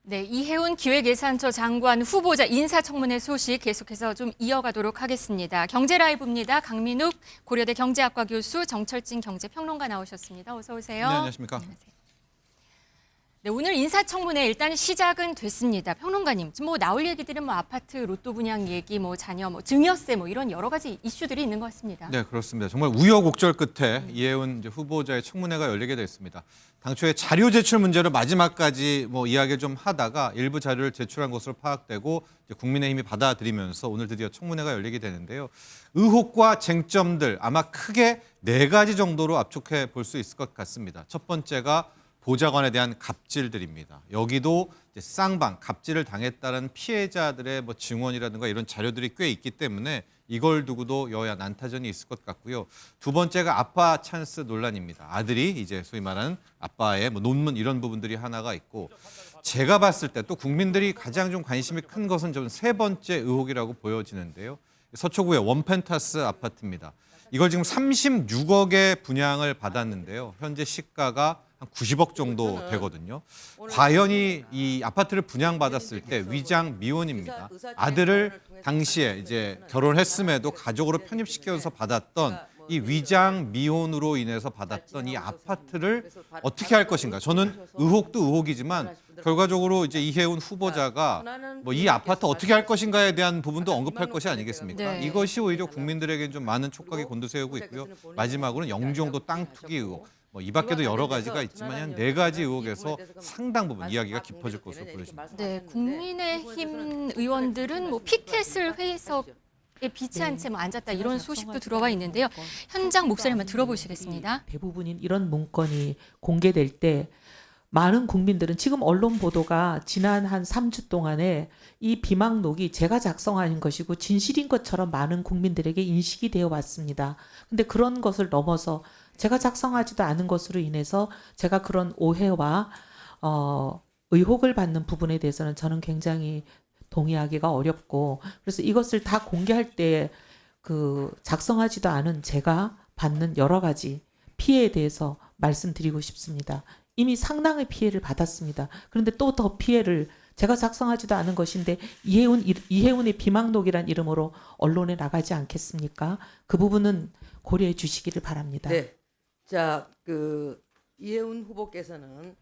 네, 이해운 기획예산처 장관 후보자 인사청문회 소식 계속해서 좀 이어가도록 하겠습니다. 경제라이브입니다. 강민욱 고려대 경제학과 교수, 정철진 경제평론가 나오셨습니다. 어서 오세요. 네, 안녕하십니까. 안녕하세요. 네, 오늘 인사청문회 일단 시작은 됐습니다. 평론가님, 지금 나올 얘기들은 아파트 로또 분양 얘기, 자녀, 증여세 이런 여러 가지 이슈들이 있는 것 같습니다. 네, 그렇습니다. 정말 우여곡절 끝에 이해운 후보자의 청문회가 열리게 됐습니다. 당초에 자료 제출 문제를 마지막까지 이야기를 좀 하다가 일부 자료를 제출한 것으로 파악되고 국민의힘이 받아들이면서 오늘 드디어 청문회가 열리게 되는데요. 의혹과 쟁점들 아마 크게 4가지 정도로 압축해 볼 수 있을 것 같습니다. 첫 번째가 보좌관에 대한 갑질들입니다. 여기도 이제 쌍방, 갑질을 당했다는 피해자들의 증언이라든가 이런 자료들이 꽤 있기 때문에 이걸 두고도 여야 난타전이 있을 것 같고요. 두 번째가 아빠 찬스 논란입니다. 아들이 이제 소위 말하는 아빠의 논문 이런 부분들이 하나가 있고, 제가 봤을 때 또 국민들이 가장 좀 관심이 큰 것은 저는 3번째 의혹이라고 보여지는데요. 서초구의 원펜타스 아파트입니다. 이걸 지금 36억의 분양을 받았는데요. 현재 시가가 한 90억 정도 되거든요. 과연 이 아파트를 분양받았을 때 위장 미혼입니다. 아들을 당시에 이제 결혼했음에도 가족으로 편입시켜서 받았던 이 위장 미혼으로 인해서 받았던 이 아파트를 어떻게 할 것인가. 저는 의혹도 의혹이지만 결과적으로 이제 이해운 후보자가 이 아파트 어떻게 할 것인가에 대한 부분도 언급할 것이 아니겠습니까? 네. 이것이 오히려 국민들에게는 좀 많은 촉각이 곤두세우고 있고요. 마지막으로는 영종도 땅 투기 의혹. 이 밖에도 여러 가지가 있지만 한 4가지 의혹에서 상당 부분 이야기가 깊어질 것으로 보여집니다. 네, 국민의힘 의원들은 피켓을 회의석에 비치한 채 앉았다 이런 소식도 들어와 있는데요. 현장 목소리 한번 들어보시겠습니다. 대부분인 이런 문건이 공개될 때 많은 국민들은 지금 언론 보도가 지난 한 3주 동안에 이 비망록이 제가 작성한 것이고 진실인 것처럼 많은 국민들에게 인식이 되어 왔습니다. 근데 그런 것을 넘어서 제가 작성하지도 않은 것으로 인해서 제가 그런 오해와 의혹을 받는 부분에 대해서는 저는 굉장히 동의하기가 어렵고, 그래서 이것을 다 공개할 때 작성하지도 않은 제가 받는 여러 가지 피해에 대해서 말씀드리고 싶습니다. 이미 상당히 피해를 받았습니다. 그런데 또 더 피해를 제가 작성하지도 않은 것인데 이해운의 비망록이란 이름으로 언론에 나가지 않겠습니까? 그 부분은 고려해 주시기를 바랍니다. 네. 자, 이해운 후보께서는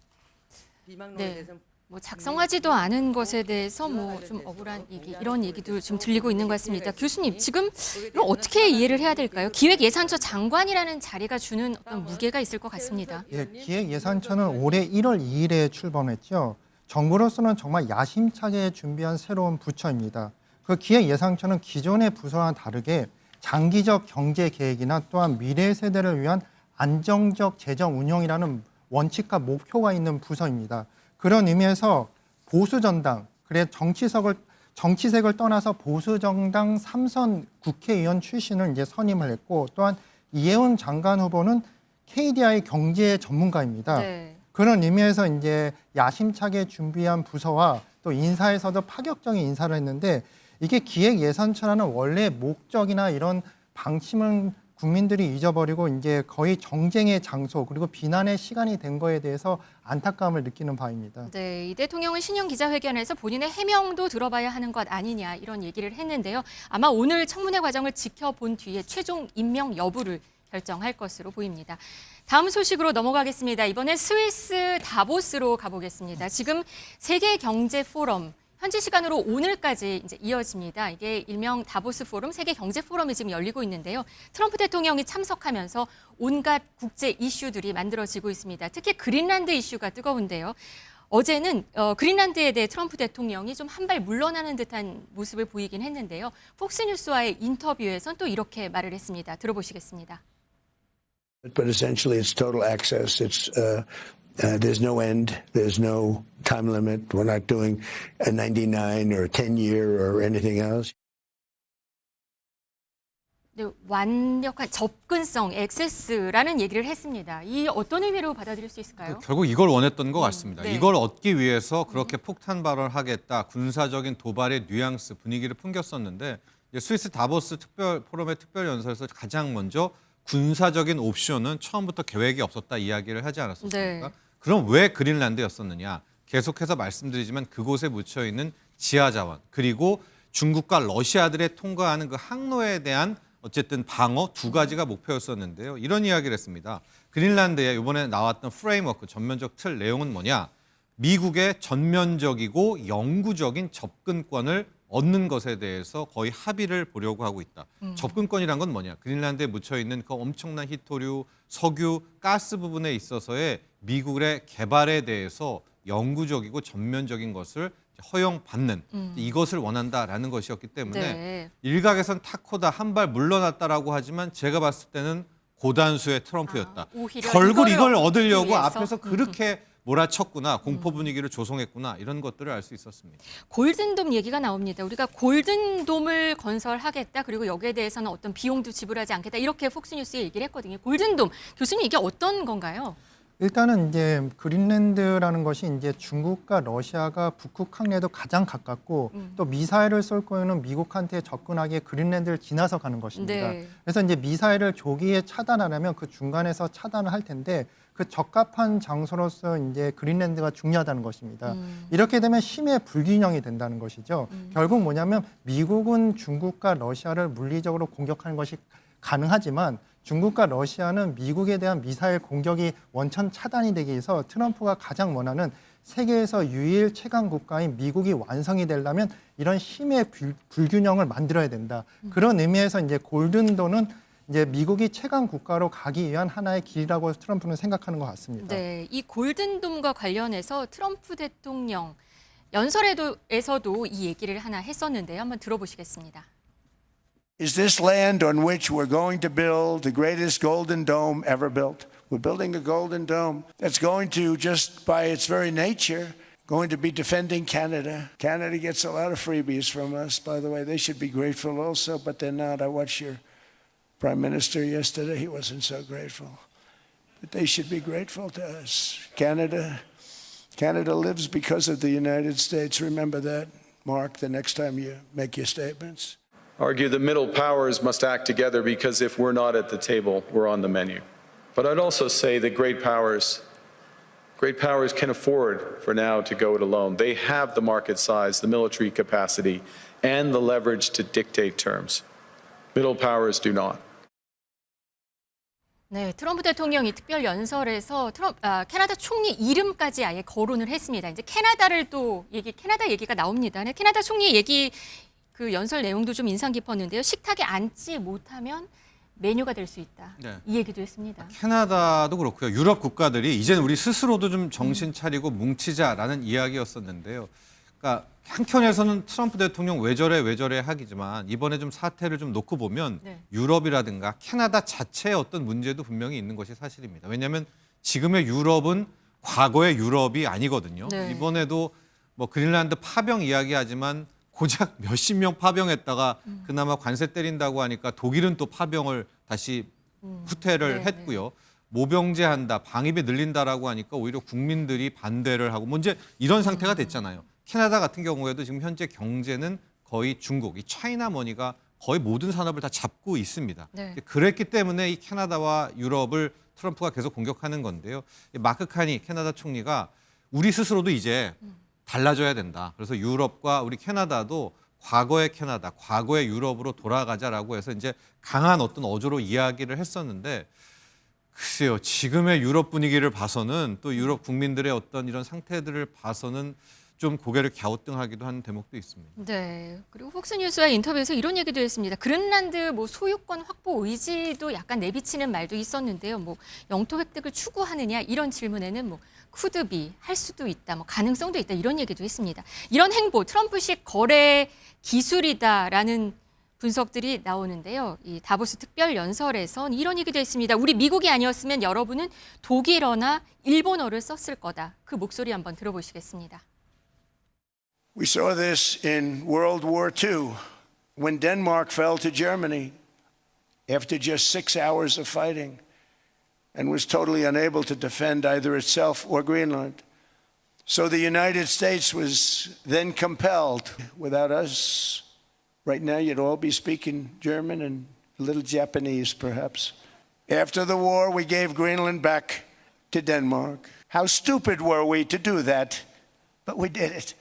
비망록에 네. 대해서 작성하지도 않은 것에 대해서 좀 억울한 얘기, 이런 얘기도 좀 들리고 있는 것 같습니다. 교수님, 지금 이걸 어떻게 이해를 해야 될까요? 기획예산처 장관이라는 자리가 주는 어떤 무게가 있을 것 같습니다. 예, 기획예산처는 올해 1월 2일에 출범했죠. 정부로서는 정말 야심차게 준비한 새로운 부처입니다. 그 기획예산처는 기존의 부서와 다르게 장기적 경제 계획이나 또한 미래 세대를 위한 안정적 재정 운영이라는 원칙과 목표가 있는 부서입니다. 그런 의미에서 보수 정당, 정치색을 떠나서 보수 정당 3선 국회의원 출신을 이제 선임을 했고, 또한 이해운 장관 후보는 KDI 경제 전문가입니다. 네. 그런 의미에서 이제 야심차게 준비한 부서와 또 인사에서도 파격적인 인사를 했는데, 이게 기획예산처라는 원래 목적이나 이런 방침은 국민들이 잊어버리고 이제 거의 정쟁의 장소 그리고 비난의 시간이 된 거에 대해서 안타까움을 느끼는 바입니다. 네, 이 대통령은 신년 기자회견에서 본인의 해명도 들어봐야 하는 것 아니냐 이런 얘기를 했는데요. 아마 오늘 청문회 과정을 지켜본 뒤에 최종 임명 여부를 결정할 것으로 보입니다. 다음 소식으로 넘어가겠습니다. 이번엔 스위스 다보스로 가보겠습니다. 지금 세계 경제 포럼 현지 시간으로 오늘까지 이제 이어집니다. 이게 일명 다보스 포럼, 세계 경제 포럼이 지금 열리고 있는데요. 트럼프 대통령이 참석하면서 온갖 국제 이슈들이 만들어지고 있습니다. 특히 그린란드 이슈가 뜨거운데요. 어제는 그린란드에 대해 트럼프 대통령이 좀 한 발 물러나는 듯한 모습을 보이긴 했는데요. 폭스뉴스와의 인터뷰에선 또 이렇게 말을 했습니다. 들어보시겠습니다. But essentially, it's total access. It's there's no end. There's no time limit. We're not doing a 99 or a 10-year or anything else. 네, 완벽한 접근성, 액세스라는 얘기를 했습니다. 이 어떤 의미로 받아들일 수 있을까요? 결국 이걸 원했던 것 같습니다. 네. 이걸 얻기 위해서 그렇게 폭탄 발언을 하겠다, 군사적인 도발의 뉘앙스, 분위기를 풍겼었는데 스위스 다보스 포럼의 특별연설에서 가장 먼저 군사적인 옵션은 처음부터 계획이 없었다 이야기를 하지 않았었습니까? 네. 그럼 왜 그린란드였었느냐? 계속해서 말씀드리지만 그곳에 묻혀 있는 지하 자원 그리고 중국과 러시아들의 통과하는 그 항로에 대한 어쨌든 방어 두 가지가 목표였었는데요. 이런 이야기를 했습니다. 그린란드에 이번에 나왔던 프레임워크 전면적 틀 내용은 뭐냐? 미국의 전면적이고 영구적인 접근권을 얻는 것에 대해서 거의 합의를 보려고 하고 있다. 접근권이란 건 뭐냐? 그린란드에 묻혀 있는 그 엄청난 히토류, 석유, 가스 부분에 있어서의 미국의 개발에 대해서 영구적이고 전면적인 것을 허용받는 이것을 원한다라는 것이었기 때문에 네. 일각에선 타코다 한 발 물러났다라고 하지만 제가 봤을 때는 고단수의 트럼프였다. 오히려 결국 이거를 이걸 얻기 얻으려고 위해서? 앞에서 그렇게 몰아쳤구나, 공포 분위기를 조성했구나 이런 것들을 알 수 있었습니다. 골든돔 얘기가 나옵니다. 우리가 골든돔을 건설하겠다. 그리고 여기에 대해서는 어떤 비용도 지불하지 않겠다. 이렇게 폭스뉴스에 얘기를 했거든요. 골든돔. 교수님 이게 어떤 건가요? 일단은 이제 그린랜드라는 것이 이제 중국과 러시아가 북극 항에도 가장 가깝고 또 미사일을 쏠 거에는 미국한테 접근하기에 그린랜드를 지나서 가는 것입니다. 네. 그래서 이제 미사일을 조기에 차단하려면 그 중간에서 차단을 할 텐데 그 적합한 장소로서 이제 그린랜드가 중요하다는 것입니다. 이렇게 되면 힘의 불균형이 된다는 것이죠. 결국 뭐냐면 미국은 중국과 러시아를 물리적으로 공격하는 것이 가능하지만 중국과 러시아는 미국에 대한 미사일 공격이 원천 차단이 되기 위해서 트럼프가 가장 원하는 세계에서 유일 최강 국가인 미국이 완성이 되려면 이런 힘의 불균형을 만들어야 된다. 그런 의미에서 이제 골든돔은 이제 미국이 최강 국가로 가기 위한 하나의 길이라고 트럼프는 생각하는 것 같습니다. 네, 이 골든돔과 관련해서 트럼프 대통령 연설에서도 이 얘기를 하나 했었는데요. 한번 들어보시겠습니다. Is this land on which we're going to build the greatest golden dome ever built? We're building a golden dome that's going to, just by its very nature, going to be defending Canada. Canada gets a lot of freebies from us, by the way. They should be grateful also, but they're not. I watched your Prime Minister yesterday. He wasn't so grateful. But they should be grateful to us. Canada lives because of the United States. Remember that, Mark, the next time you make your statements. Argue the middle powers must act together because if we're not at the table, we're on the menu. But I'd also say that great powers can afford for now to go it alone. They have the market size, the military capacity, and the leverage to dictate terms. Middle powers do not. 네, 트럼프 대통령이 특별 연설에서 캐나다 총리 이름까지 아예 거론을 했습니다. 이제 캐나다 얘기가 나옵니다. 근데 캐나다 총리 얘기 그 연설 내용도 좀 인상 깊었는데요. 식탁에 앉지 못하면 메뉴가 될 수 있다. 네. 이 얘기도 했습니다. 캐나다도 그렇고요. 유럽 국가들이 이제는 우리 스스로도 좀 정신 차리고 뭉치자라는 이야기였었는데요. 그러니까 한켠에서는 트럼프 대통령 왜 저래 하기지만 이번에 좀 사태를 좀 놓고 보면 네. 유럽이라든가 캐나다 자체의 어떤 문제도 분명히 있는 것이 사실입니다. 왜냐하면 지금의 유럽은 과거의 유럽이 아니거든요. 네. 이번에도 뭐 그린란드 파병 이야기하지만 고작 몇십 명 파병했다가 그나마 관세 때린다고 하니까 독일은 또 파병을 다시 후퇴를 네, 했고요. 모병제한다, 방위비 늘린다라고 하니까 오히려 국민들이 반대를 하고 뭐 이제 이런 상태가 됐잖아요. 캐나다 같은 경우에도 지금 현재 경제는 거의 중국, 이 차이나 머니가 거의 모든 산업을 다 잡고 있습니다. 네. 그랬기 때문에 이 캐나다와 유럽을 트럼프가 계속 공격하는 건데요. 마크 카니 캐나다 총리가 우리 스스로도 이제 달라져야 된다. 그래서 유럽과 우리 캐나다도 과거의 캐나다, 과거의 유럽으로 돌아가자라고 해서 이제 강한 어떤 어조로 이야기를 했었는데 글쎄요. 지금의 유럽 분위기를 봐서는 또 유럽 국민들의 어떤 이런 상태들을 봐서는 좀 고개를 갸우뚱하기도 하는 대목도 있습니다. 네. 그리고 폭스뉴스와 인터뷰에서 이런 얘기도 했습니다. 그린란드 소유권 확보 의지도 약간 내비치는 말도 있었는데요. 영토 획득을 추구하느냐 이런 질문에는 쿠드비 할 수도 있다, 가능성도 있다 이런 얘기도 했습니다. 이런 행보 트럼프식 거래 기술이다라는 분석들이 나오는데요. 이 다보스 특별 연설에선 이런 얘기도 했습니다. 우리 미국이 아니었으면 여러분은 독일어나 일본어를 썼을 거다. 그 목소리 한번 들어보시겠습니다. We saw this in World War II when Denmark fell to Germany after just 6 hours of fighting and was totally unable to defend either itself or Greenland. So the United States was then compelled. Without us, right now you'd all be speaking German and a little Japanese perhaps. After the war, we gave Greenland back to Denmark. How stupid were we to do that but we did it.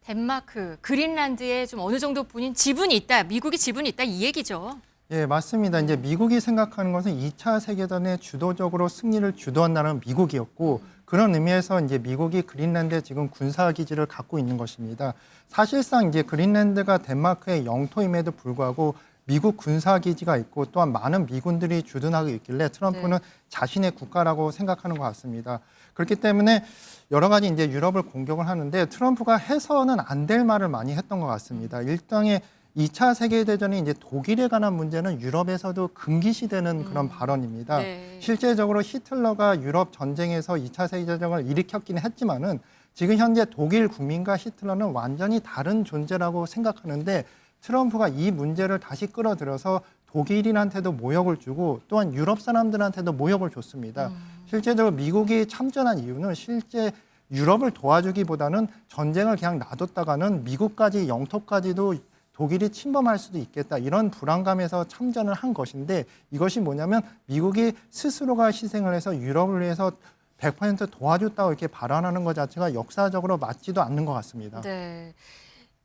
덴마크, 그린란드에 좀 어느 정도 본인 지분이 있다, 미국이 지분이 있다 이 얘기죠. 예, 맞습니다. 이제 미국이 생각하는 것은 2차 세계대전에 주도적으로 승리를 주도한 나라는 미국이었고 그런 의미에서 이제 미국이 그린란드에 지금 군사 기지를 갖고 있는 것입니다. 사실상 이제 그린란드가 덴마크의 영토임에도 불구하고 미국 군사 기지가 있고 또한 많은 미군들이 주둔하고 있길래 트럼프는 자신의 국가라고 생각하는 것 같습니다. 그렇기 때문에 여러 가지 이제 유럽을 공격을 하는데 트럼프가 해서는 안 될 말을 많이 했던 것 같습니다. 일종의 2차 세계대전이 이제 독일에 관한 문제는 유럽에서도 금기시되는 그런 발언입니다. 네. 실제적으로 히틀러가 유럽 전쟁에서 2차 세계대전을 일으켰긴 했지만은 지금 현재 독일 국민과 히틀러는 완전히 다른 존재라고 생각하는데 트럼프가 이 문제를 다시 끌어들여서 독일인한테도 모욕을 주고 또한 유럽 사람들한테도 모욕을 줬습니다. 실제적으로 미국이 참전한 이유는 실제 유럽을 도와주기보다는 전쟁을 그냥 놔뒀다가는 미국까지 영토까지도 독일이 침범할 수도 있겠다 이런 불안감에서 참전을 한 것인데 이것이 뭐냐면 미국이 스스로가 희생을 해서 유럽을 위해서 100% 도와줬다고 이렇게 발언하는 것 자체가 역사적으로 맞지도 않는 것 같습니다. 네.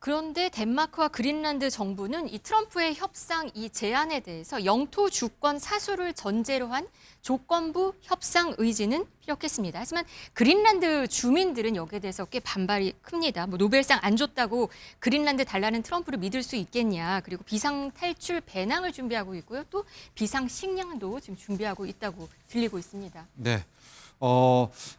그런데 덴마크와 그린란드 정부는 이 트럼프의 협상 이 제안에 대해서 영토 주권 사수를 전제로 한 조건부 협상 의지는 피력했습니다. 하지만 그린란드 주민들은 여기에 대해서 꽤 반발이 큽니다. 뭐 노벨상 안 줬다고 그린란드 달라는 트럼프를 믿을 수 있겠냐. 그리고 비상 탈출 배낭을 준비하고 있고요. 또 비상 식량도 지금 준비하고 있다고 들리고 있습니다. 네.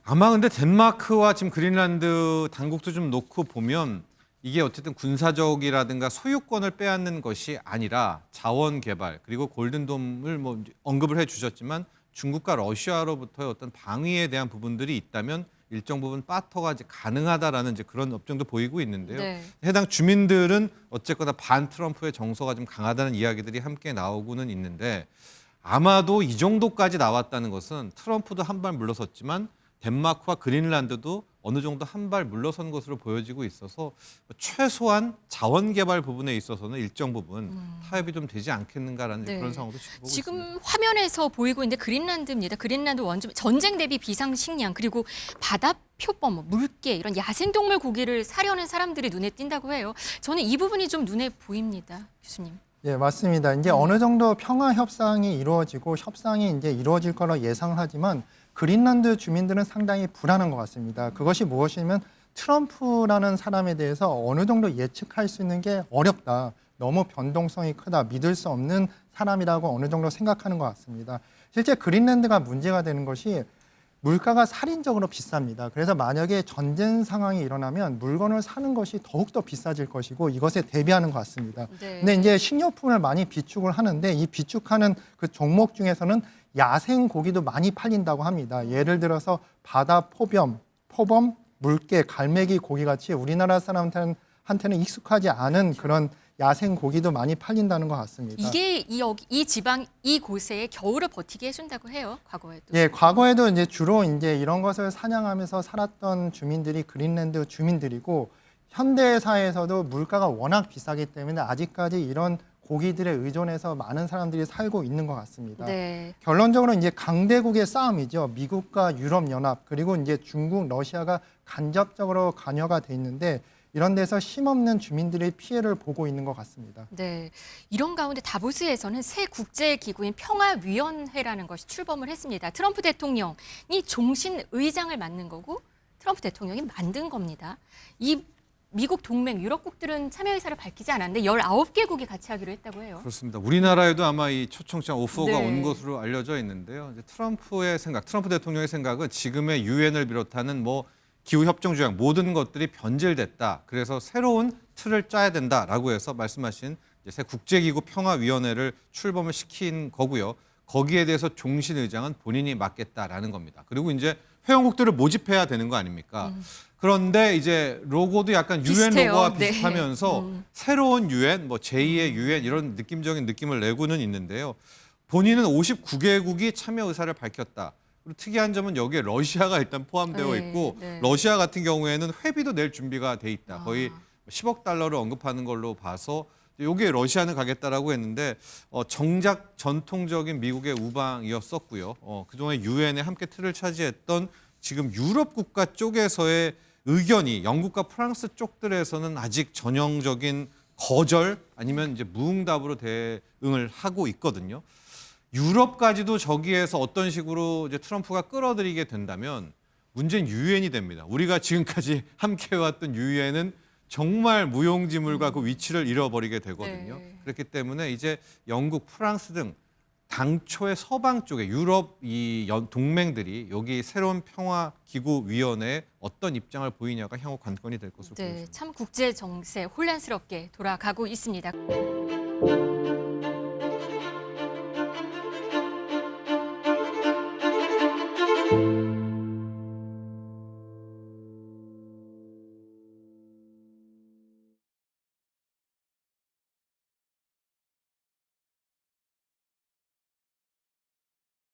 아마 근데 덴마크와 지금 그린란드 당국도 좀 놓고 보면 이게 어쨌든 군사적이라든가 소유권을 빼앗는 것이 아니라 자원 개발 그리고 골든돔을 뭐 언급을 해주셨지만 중국과 러시아로부터의 어떤 방위에 대한 부분들이 있다면 일정 부분 빠터가 이제 가능하다라는 이제 그런 업종도 보이고 있는데요. 네. 해당 주민들은 어쨌거나 반 트럼프의 정서가 좀 강하다는 이야기들이 함께 나오고는 있는데 아마도 이 정도까지 나왔다는 것은 트럼프도 한 발 물러섰지만 덴마크와 그린란드도 어느 정도 한 발 물러선 것으로 보여지고 있어서 최소한 자원 개발 부분에 있어서는 일정 부분 타협이 좀 되지 않겠는가라는 네. 그런 상황도 지켜보고 지금 있습니다. 화면에서 보이고 있는데 그린란드입니다. 그린란드 원주 전쟁 대비 비상 식량 그리고 바다 표범, 뭐 물개 이런 야생동물 고기를 사려는 사람들이 눈에 띈다고 해요. 저는 이 부분이 좀 눈에 보입니다, 교수님. 예, 맞습니다. 이제 어느 정도 평화 협상이 이루어지고 협상이 이제 이루어질 거라 예상을 하지만 그린란드 주민들은 상당히 불안한 것 같습니다. 그것이 무엇이냐면 트럼프라는 사람에 대해서 어느 정도 예측할 수 있는 게 어렵다. 너무 변동성이 크다. 믿을 수 없는 사람이라고 어느 정도 생각하는 것 같습니다. 실제 그린란드가 문제가 되는 것이 물가가 살인적으로 비쌉니다. 그래서 만약에 전쟁 상황이 일어나면 물건을 사는 것이 더욱더 비싸질 것이고 이것에 대비하는 것 같습니다. 네. 근데 이제 식료품을 많이 비축을 하는데 이 비축하는 그 종목 중에서는 야생 고기도 많이 팔린다고 합니다. 예를 들어서 바다 포범, 물개, 갈매기 고기 같이 우리나라 사람한테는 익숙하지 않은 그런 야생 고기도 많이 팔린다는 것 같습니다. 이게 이 지방 이곳에 겨울을 버티게 해준다고 해요. 과거에도. 예, 과거에도 이제 주로 이제 이런 것을 사냥하면서 살았던 주민들이 그린란드 주민들이고 현대 사회에서도 물가가 워낙 비싸기 때문에 아직까지 이런 고기들에 의존해서 많은 사람들이 살고 있는 것 같습니다. 네. 결론적으로 이제 강대국의 싸움이죠. 미국과 유럽 연합 그리고 이제 중국, 러시아가 간접적으로 관여가 돼 있는데 이런 데서 힘없는 주민들이 피해를 보고 있는 것 같습니다. 네. 이런 가운데 다보스에서는 새 국제기구인 평화위원회라는 것이 출범을 했습니다. 트럼프 대통령이 종신 의장을 맡는 거고 트럼프 대통령이 만든 겁니다. 이 미국 동맹 유럽국들은 참여 의사를 밝히지 않았는데 19개국이 같이 하기로 했다고 해요. 그렇습니다. 우리나라에도 아마 이 초청장 오퍼가 네. 온 것으로 알려져 있는데요. 이제 트럼프 대통령의 생각은 지금의 유엔을 비롯하는 뭐 기후 협정 조약 모든 것들이 변질됐다. 그래서 새로운 틀을 짜야 된다라고 해서 말씀하신 이제 새 국제기구 평화위원회를 출범을 시킨 거고요. 거기에 대해서 종신 의장은 본인이 맡겠다라는 겁니다. 그리고 이제 회원국들을 모집해야 되는 거 아닙니까? 그런데 이제 로고도 약간 유엔 비슷해요. 로고와 네. 비슷하면서 새로운 유엔, 뭐 제2의 유엔 이런 느낌적인 느낌을 내고는 있는데요. 본인은 59개국이 참여 의사를 밝혔다. 그리고 특이한 점은 여기에 러시아가 일단 포함되어 네, 있고 네. 러시아 같은 경우에는 회비도 낼 준비가 돼 있다. 거의 10억 달러를 언급하는 걸로 봐서 여기에 러시아는 가겠다라고 했는데 정작 전통적인 미국의 우방이었었고요. 그동안 유엔에 함께 틀을 차지했던 지금 유럽 국가 쪽에서의 의견이 영국과 프랑스 쪽들에서는 아직 전형적인 거절 아니면 이제 무응답으로 대응을 하고 있거든요. 유럽까지도 저기에서 어떤 식으로 이제 트럼프가 끌어들이게 된다면 문제는 유엔이 됩니다. 우리가 지금까지 함께해왔던 유엔은 정말 무용지물과 그 위치를 잃어버리게 되거든요. 네. 그렇기 때문에 이제 영국, 프랑스 등 당초의 서방 쪽에 유럽 이 동맹들이 여기 새로운 평화기구위원회에 어떤 입장을 보이냐가 향후 관건이 될 것으로 네, 보입니다. 참 국제 정세 혼란스럽게 돌아가고 있습니다.